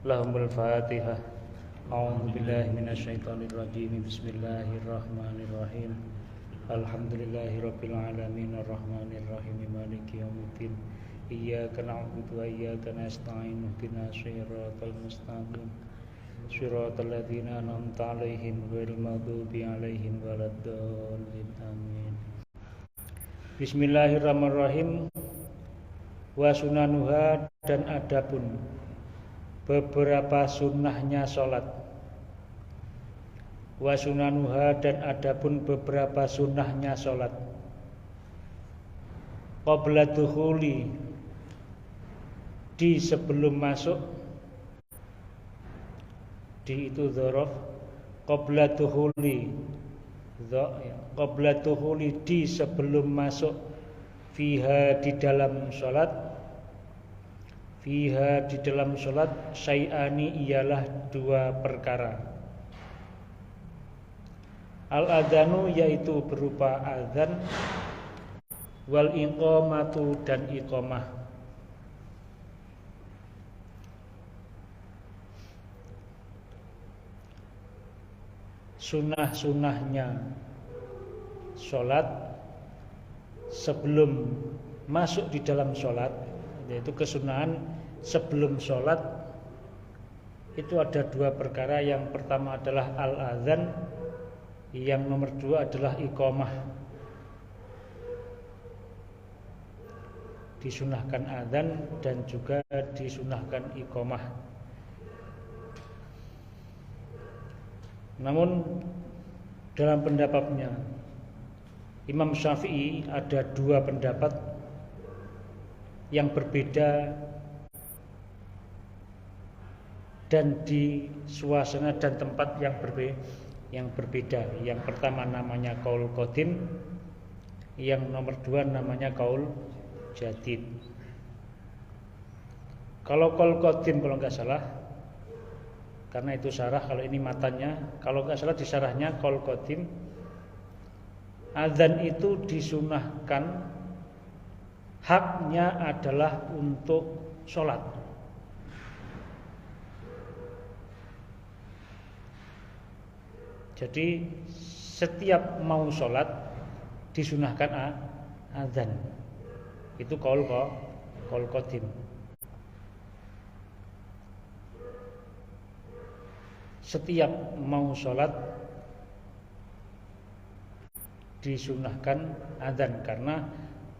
Lahumul Fatihah. A'udzu billahi minasyaitonir rajim. Bismillahirrahmanirrahim. Alhamdulillahirabbil alamin arrahmanir rahim maliki yaumiddin. Iyyaka na'budu wa iyyaka nasta'in ihdinas siratal mustaqim. Shiratal ladzina an'amta 'alaihim ghairil maghdubi 'alaihim waladdallin. Amin. Bismillahirrahmanirrahim. Wa sunanuha, dan adapun beberapa sunnahnya sholat. Wa sunanuha, dan adapun beberapa sunnahnya sholat. Qabla dukhuli, di sebelum masuk. Di itu dzaraf. Qabla dukhuli, qabla dukhuli, di sebelum masuk. Fiha, di dalam sholat. Fiha, di dalam sholat. Syai'ani, ialah dua perkara. Al-adhanu, yaitu berupa azan. Wal iqamatu, dan iqamah. Sunnah-sunnahnya sholat sebelum masuk di dalam sholat, yaitu kesunahan sebelum sholat, itu ada dua perkara. Yang pertama adalah al-azan, yang nomor dua adalah iqamah. Disunahkan azan dan juga disunahkan iqamah. Namun dalam pendapatnya Imam Syafi'i ada dua pendapat yang berbeda dan di suasana dan tempat yang berbeda. Yang pertama namanya qaul qadim, yang nomor dua namanya qaul jadid. Kalau qaul qadim, kalau enggak salah, karena itu syarah, kalau ini matanya, kalau enggak salah di syarahnya qaul qadim, azan itu disunahkan, haknya adalah untuk sholat. Jadi setiap mau sholat disunahkan azan. Itu qaul qadim. Setiap mau sholat disunahkan azan, karena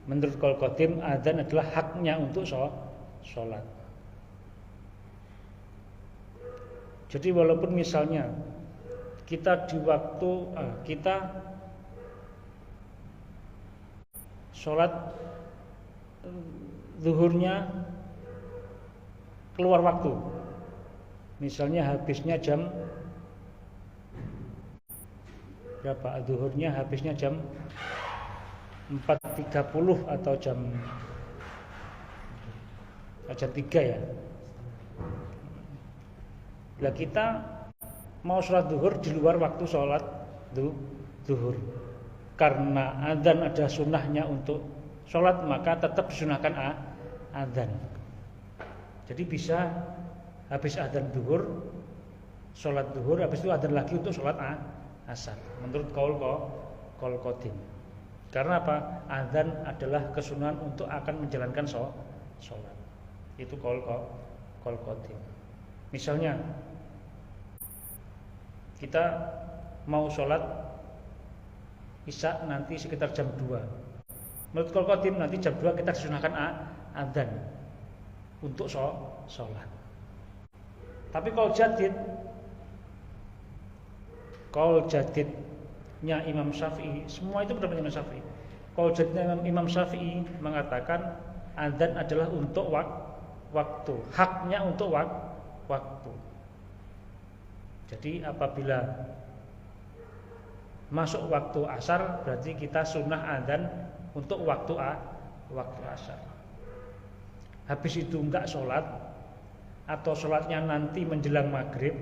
menurut qaul qadim azan adalah haknya untuk sholat. Jadi walaupun misalnya kita di waktu kita sholat zuhurnya keluar waktu, misalnya habisnya jam berapa? Zuhurnya habisnya jam 4.30 atau jam 3 ya. Lah kita mau sholat zuhur di luar waktu sholat zuhur, karena adzan ada sunnahnya untuk sholat, maka tetap disunahkan adzan. Jadi bisa habis adzan zuhur, sholat zuhur, habis itu adzan lagi untuk sholat asar. Menurut qaul qadim. Karena apa? Adzan adalah kesunahan untuk akan menjalankan sholat. Itu qaul qadim. Misalnya kita mau sholat isya nanti sekitar jam 2. Menurut qaul qadim nanti jam 2 kita disunahkan adzan untuk sholat. Tapi qaul jadidnya Imam Syafi'i, semua itu pendapat Imam Syafi'i. Qaul jadidnya Imam Syafi'i mengatakan adzan adalah untuk waktu, haknya untuk waktu. Jadi apabila masuk waktu asar, berarti kita sunnah adzan untuk waktu asar. Habis itu enggak sholat, atau sholatnya nanti menjelang maghrib,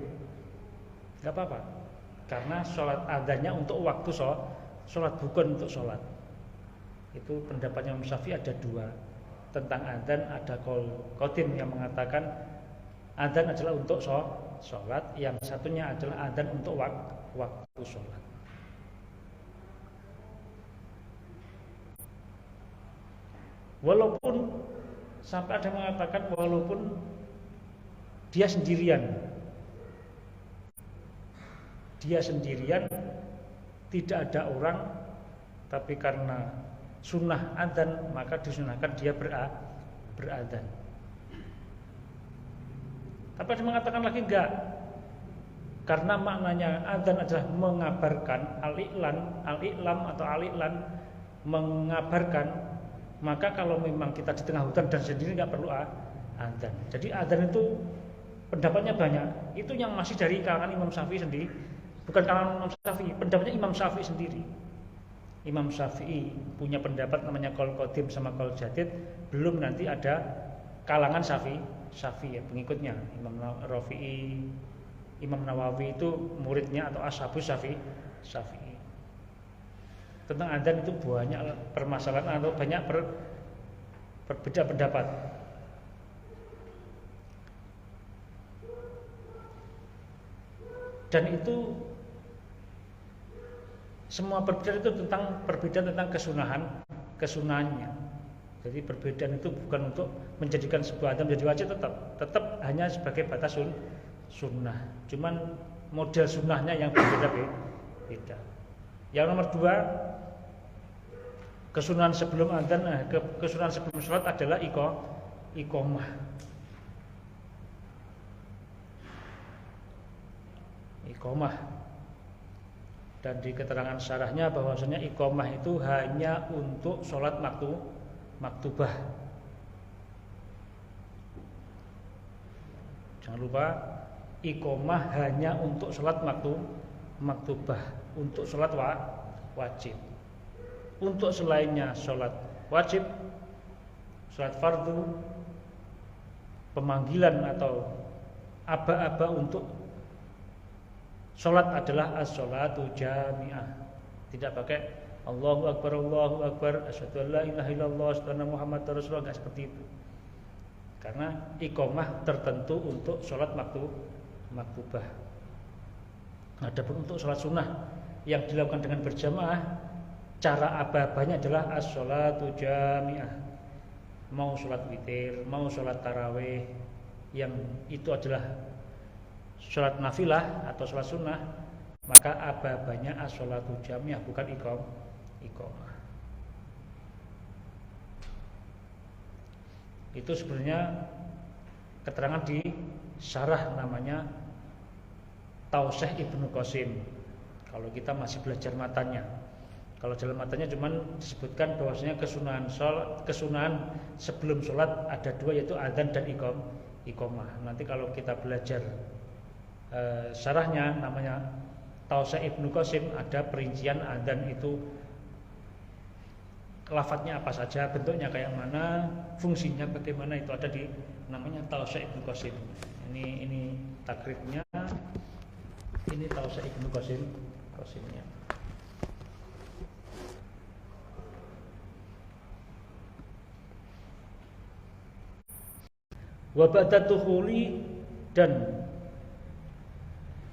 enggak apa-apa, karena sholat adzannya untuk waktu sholat, bukan untuk sholat. Itu pendapatnya Imam Syafi'i ada dua. Tentang adzan ada qaul qadim yang mengatakan Adzan adalah untuk sholat, yang satunya adalah adzan untuk waktu sholat. Walaupun sampai ada mengatakan walaupun dia sendirian, tidak ada orang, tapi karena sunnah adzan maka disunahkan dia beradzan. Tapi ada mengatakan lagi enggak, karena maknanya adzan adalah mengabarkan, al-i'lam atau al-i'lan mengabarkan, maka kalau memang kita di tengah hutan dan sendiri enggak perlu adzan. Jadi adzan itu pendapatnya banyak. Itu yang masih dari kalangan Imam Syafi'i sendiri, bukan kalangan Imam Syafi'i, pendapatnya Imam Syafi'i sendiri. Imam Syafi'i punya pendapat namanya qaul qadim sama qaul jadid, belum nanti ada kalangan Syafi'i ya, pengikutnya Imam Rafi'i, Imam Nawawi itu muridnya atau ashabus Syafi'i. Tentang adzan itu banyak permasalahan atau banyak berbeda pendapat. Dan itu semua perbedaan itu tentang kesunahannya. Jadi perbedaan itu bukan untuk menjadikan sebuah adzan menjadi wajib, tetap hanya sebagai batas sunnah. Cuman model sunnahnya yang berbeda. Yang nomor 2, kesunahan sebelum adzan, kesunahan sebelum sholat adalah iqamah. Dan di keterangan syarahnya bahwasanya iqamah itu hanya untuk sholat maktubah. Jangan lupa, iqamah hanya untuk sholat maktubah, untuk sholat wajib. Untuk selainnya sholat wajib, sholat fardu, pemanggilan atau aba-aba untuk sholat adalah as-sholatu jami'ah. Tidak pakai Allahu Akbar, asyhadu an la ilaha illallah, asyhadu anna Muhammadar Rasulullah, enggak seperti itu. Karena iqamah tertentu untuk sholat maktubah. Adapun untuk sholat sunnah yang dilakukan dengan berjamaah, cara aba-abanya adalah as-sholatu jami'ah. Mau sholat witir, mau sholat tarawih, yang itu adalah sholat nafilah atau sholat sunnah, maka aba-abanya as-sholatu jami'ah, bukan iqamah. Itu sebenarnya keterangan di syarah namanya Tausyih Ibnu Qasim. Kalau kita masih belajar matanya, kalau dalam matanya cuman disebutkan bahwasanya kesunahan sebelum sholat ada 2, yaitu adzan dan iqamah. Nanti kalau kita belajar syarahnya namanya Tausyih Ibnu Qasim, ada perincian adzan itu lafadznya apa saja, bentuknya kayak mana, fungsinya bagaimana, itu ada di namanya Tausyih Ibnu Qasim. Ini takribnya, ini Tausyih Ibnu Qasimnya. Wa ba'da dukhuli, dan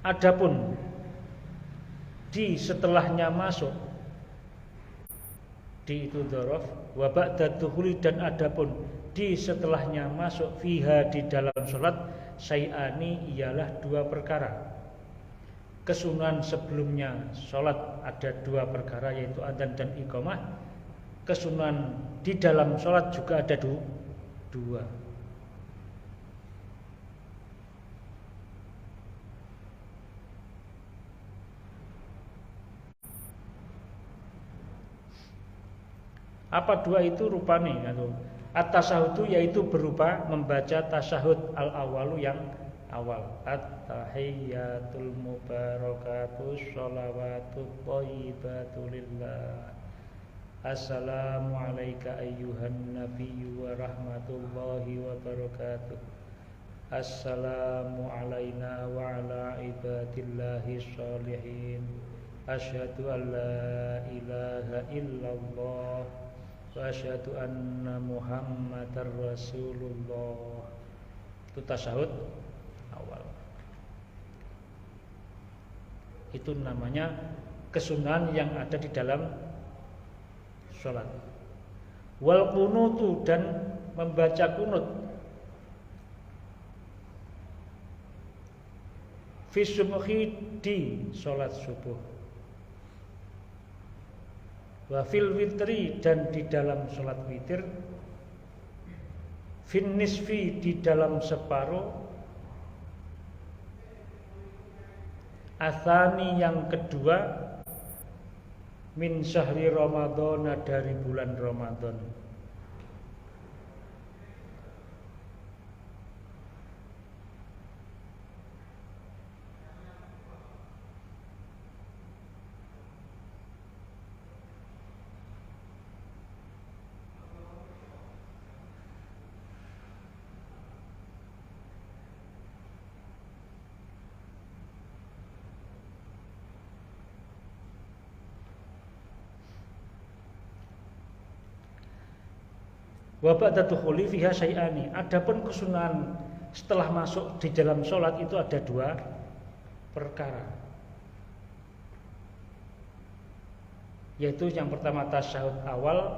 adapun di setelahnya masuk, di itu dzaraf, wa ba'da dukhuli, dan adapun di setelahnya masuk, fiha, di dalam salat, syai'ani, ialah 2 perkara. Kesunahan sebelumnya salat ada 2 perkara, yaitu adzan dan iqamah. Kesunahan di dalam salat juga ada 2. Apa 2 itu rupane? At-tasyahudu, yaitu berupa membaca tasyahud al-awalu, yang awal. At-tahiyyatul mubarakatus sholawatut thayyibatu lillah. Assalamu alayka ayyuhan nabiyyu wa rahmatullahi wa barakatuh. Assalamu alayna wa ala ibadillahi sholihin. Asyhadu an la ilaha illallah wa asyhadu anna Muhammadar Rasulullah. Itu tasyahud awal. Itu namanya kesunahan yang ada di dalam sholat. Wal kunutu, dan membaca kunut fi subhi, di sholat subuh, wa fil witri, dan di dalam sholat witir, fin nisfi, di dalam separuh, atsani, yang kedua, min syahri Ramadan, dari bulan Ramadan. Wa ba'da dukhuli fiha syai'ani. Adapun kesunahan setelah masuk di dalam sholat itu ada dua perkara. Yaitu yang pertama tasyahud awal,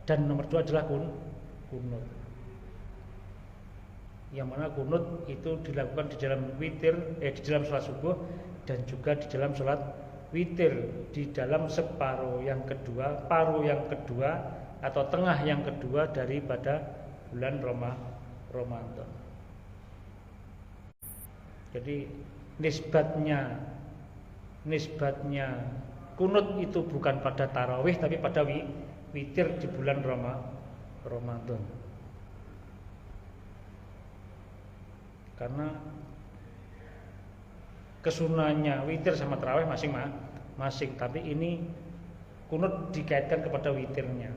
dan nomor dua adalah kunut. Yang mana kunut itu dilakukan di dalam witir, di dalam sholat subuh, dan juga di dalam sholat witir, di dalam separuh yang kedua, paruh yang kedua, atau tengah yang kedua daripada bulan Ramadan. Jadi nisbatnya kunut itu bukan pada tarawih, tapi pada witir di bulan Ramadan. Karena kesunahnya witir sama tarawih masing-masing, tapi ini kunut dikaitkan kepada witirnya.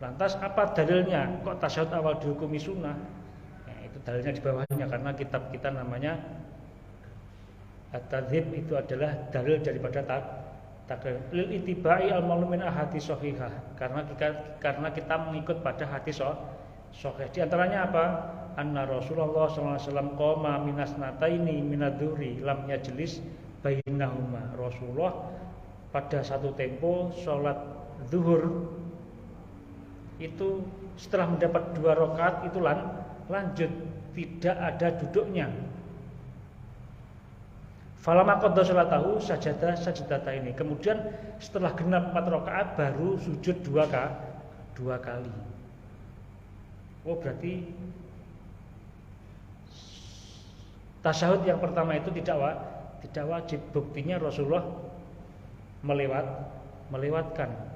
Lantas apa dalilnya? Kok tasyahud awal dihukumi sunnah? Nah, itu dalilnya di bawahnya, karena kitab kita namanya At-Tadhib, itu adalah dalil daripada takrir. Lil itibai al-malumin ahadits shahihah, karena kita mengikut pada hadis sahih. Di antaranya apa? Anna Rasulullah sallallahu alaihi wasallam qoma minas nataini minadzuhri lam yajlis bainahuma. Rasulullah pada satu tempo sholat zuhur itu setelah mendapat 2 rakaat itu lanjut, tidak ada duduknya. Falamma qadha sholatahu sajada ini. Kemudian setelah genap 4 rakaat baru sujud 2 kali. Oh, berarti tasyahud yang pertama itu tidak wajib. Buktinya Rasulullah melewatkan.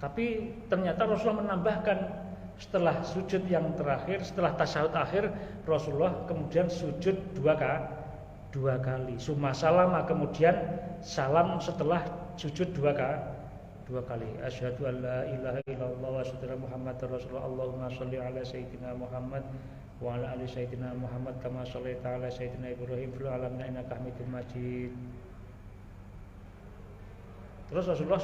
Tapi ternyata Rasulullah menambahkan setelah sujud yang terakhir, setelah tasyahud akhir, Rasulullah kemudian sujud 2 kali. Summa salama, kemudian salam setelah sujud 2 kali. Asyhadu an la ilaha illallah wa asyhadu anna Muhammadar Rasulullah. Allahumma shalli ala sayyidina Muhammad wa ala ali sayyidina Muhammad kama shallaita ala sayyidina Ibrahim fil alamin innaka Hamidum Majid. Terus Rasulullah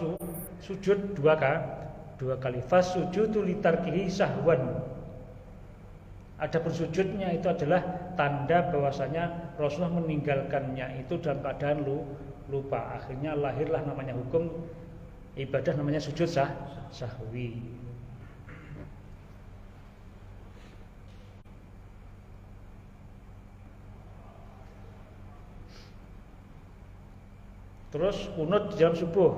sujud 2 kali. Fasujudu litarkihi sahwan. Adapun sujudnya itu adalah tanda bahwasanya Rasulullah meninggalkannya itu dalam keadaan lupa. Akhirnya lahirlah namanya hukum ibadah namanya sujud sahwi. Terus kunut di dalam subuh.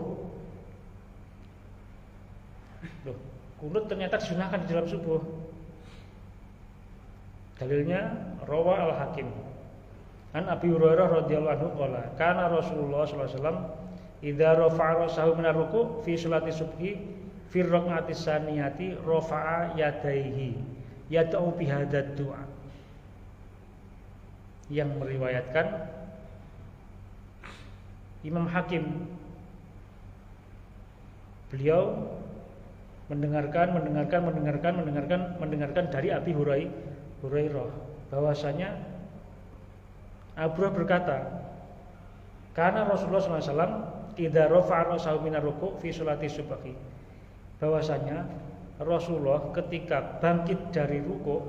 Loh, kunut ternyata disunahkan di dalam subuh. Dalilnya rawa al-Hakim. An Abi Hurairah radhiyallahu anhu qala, kana Rasulullah sallallahu alaihi wasallam idza rafa'a ra'sahu min ar-ruku' fi sholati subhi fi rak'ati saniyati rafa'a yadayhi yad'u bi hadzal du'a. Yang meriwayatkan Imam Hakim, beliau mendengarkan dari Abi Hurairah bahwasanya Abu Hurairah berkata, karena Rasulullah SAW idza rafa'a ra'sahu minar ruku' fi sholati subhi. Bahwasanya Rasulullah ketika bangkit dari ruku'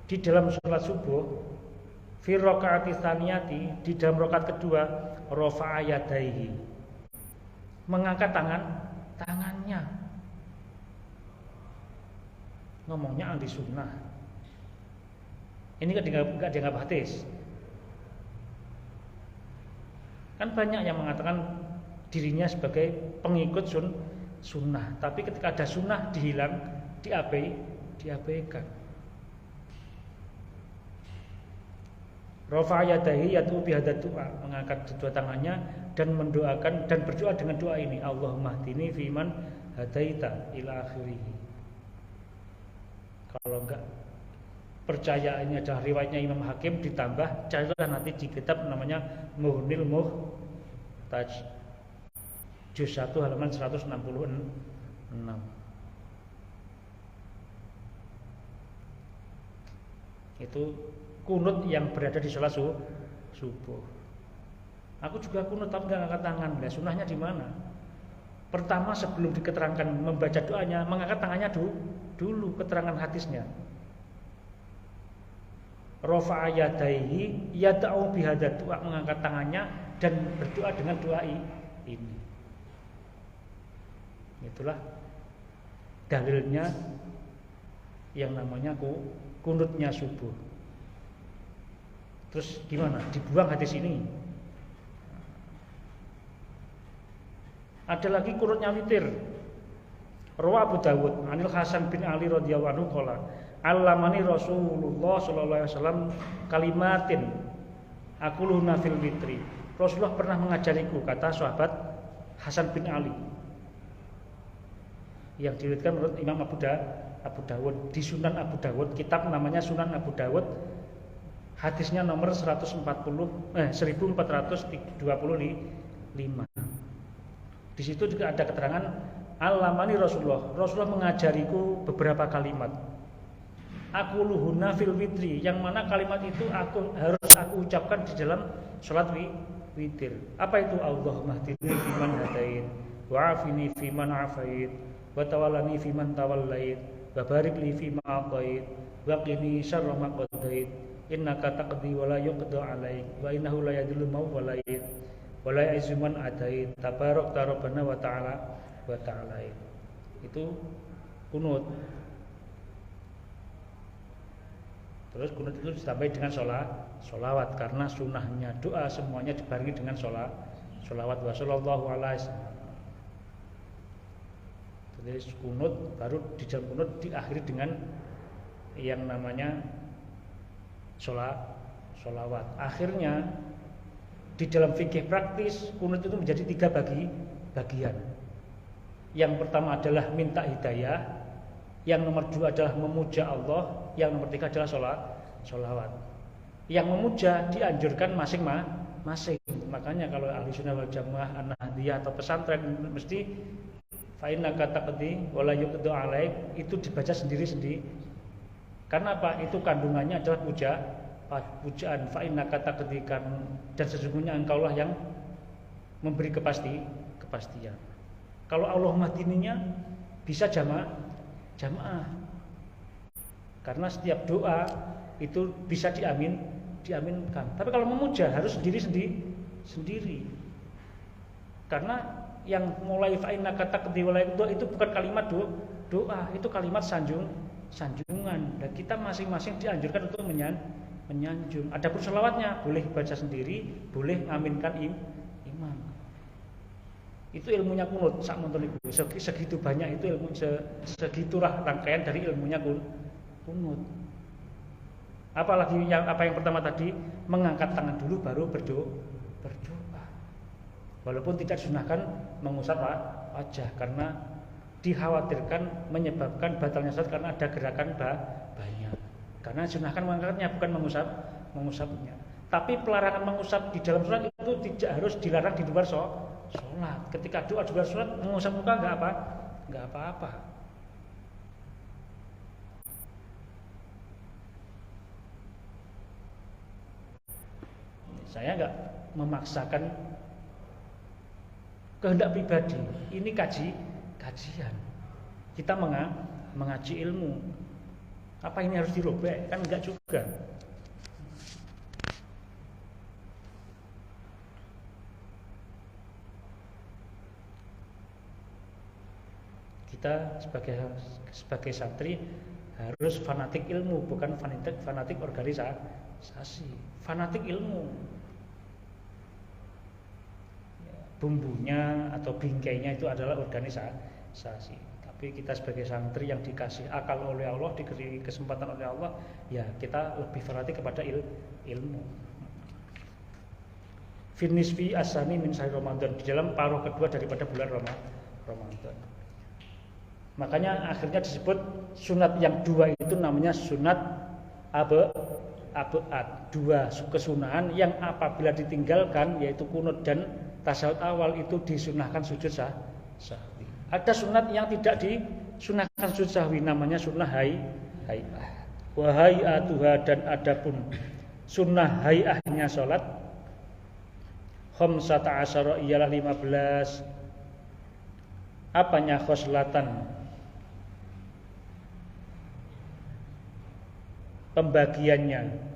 di dalam sholat subuh fi rakaati tsaniyati, di dalam rakaat kedua, rafa'a yadaihi, mengangkat tangannya. Ngomongnya ahli sunnah. Ini enggak dianggap hadis. Kan banyak yang mengatakan dirinya sebagai pengikut sunnah, tapi ketika ada sunnah diabaikan. Rafa'a yadaihi yad'u bihadza du'a, mengangkat kedua tangannya dan mendoakan dan berdoa dengan doa ini, Allahumma hdini fiman hadaita ila akhirih. Kalau enggak percaya ini adalah riwayatnya Imam Hakim, ditambah carilah nanti di kitab namanya Muhnil Muhtaj, juz 1 halaman 166. Itu kunut yang berada di sholat subuh. Aku juga kunut tapi nggak angkat tangan. Nah, sunnahnya di mana? Pertama sebelum diketerangkan membaca doanya, mengangkat tangannya dulu keterangan hadisnya. Rafa'a yadaihi yad'u bihadza du'a, mengangkat tangannya dan berdoa dengan doa ini. Itulah dalilnya yang namanya kunutnya subuh. Terus gimana? Dibuang hadis ini. Ada lagi kunutnya witir. Rawa Abu Dawud Anil Hasan bin Ali radhiyallahu anhu qala allamani Rasulullah sallallahu alaihi wasallam kalimatin aquluhunna fil witri. Rasulullah pernah mengajariku, kata sahabat Hasan bin Ali, yang diriwayatkan menurut Imam Abu Dawud di Sunan Abu Dawud, kitab namanya Sunan Abu Dawud, hadisnya nomor 1425. Di situ juga ada keterangan allamani Rasulullah mengajariku beberapa kalimat. Aku luhuna fil witri, yang mana kalimat itu harus aku ucapkan di dalam sholat witir. Apa itu? Allahumma hdini fiman hadait, wa afini fiman afait, wa tawallani fiman tawallait, wa barik li fima atait, wa qini syarra ma qadait, innaka taqdi wa la yuqda alaik, wa innahu la yadhillu man walait, wa la yu'izzu man adait, tabarakta rabbana wa ta'ala wa ta'ala. Itu kunut. Terus kunut itu ditambahi dengan sholawat, karena sunnahnya doa semuanya dibarengi dengan sholawat wa sallallahu alaihi wasallam. Jadi kunut, baru di dalam kunut diakhiri dengan yang namanya sholawat. Akhirnya di dalam fikih praktis kunut itu menjadi 3 bagian. Yang pertama adalah minta hidayah, yang nomor 2 adalah memuja Allah, yang nomor 3 adalah sholawat. Yang memuja dianjurkan masing-masing. Makanya kalau ahli sunnah wal jamaah, an-nahdiyah atau pesantren mesti fa innaka taqdi wa la yuqda alaik, itu dibaca sendiri-sendiri. Karena apa? Itu kandungannya adalah pujaan. Fa innaka taqdi, dan sesungguhnya engkaulah yang memberi kepastian. Kalau Allah mahdininya bisa jamaah. Karena setiap doa itu bisa diaminkan. Tapi kalau memuja harus sendiri. Karena yang mulai fa innaka taqdi wa la yuqda itu bukan kalimat doa, itu kalimat sanjungan. Dan kita masing-masing dianjurkan untuk menyanjung. Adapun sholawatnya boleh baca sendiri, boleh ngaminkan imam. Itu ilmunya kunut sak monton iku. Segitu banyak itu ilmu, segitulah rangkaian dari ilmunya kunut. Apalagi apa yang pertama tadi, mengangkat tangan dulu baru berdoa. Walaupun tidak disunahkan mengusap wajah, karena dikhawatirkan menyebabkan batalnya salat karena ada gerakan banyak. Karena disunahkan mengangkatnya, bukan mengusapnya. Tapi pelarangan mengusap di dalam sholat itu tidak harus dilarang di luar sholat. Ketika doa di luar sholat mengusap muka enggak apa-apa. Saya enggak memaksakan kehendak pribadi. Ini kajian. Kita mengaji ilmu. Apa ini harus dirobek? Kan enggak juga. Kita sebagai santri harus fanatik ilmu, bukan fanatik organisasi. Fanatik ilmu. Bumbunya atau bingkainya itu adalah organisasi. Tapi kita sebagai santri yang dikasih akal oleh Allah, diberi kesempatan oleh Allah, ya kita lebih fanatik kepada ilmu. Finisfi asani min syahri Ramadan, di dalam paruh kedua daripada bulan Ramadan. Makanya akhirnya disebut sunat yang dua itu namanya sunat abaat. Dua kesunahan yang apabila ditinggalkan, yaitu kunut dan tasyahud awal, itu disunahkan sujud sahwi. Ada sunat yang tidak disunahkan sujud sahwi, namanya sunnah hay'ah. Wa hay'atuha, dan adapun sunnah hay'ahnya salat, khamsata asyara ialah 15. Apanya? khoslatan, pembagiannya.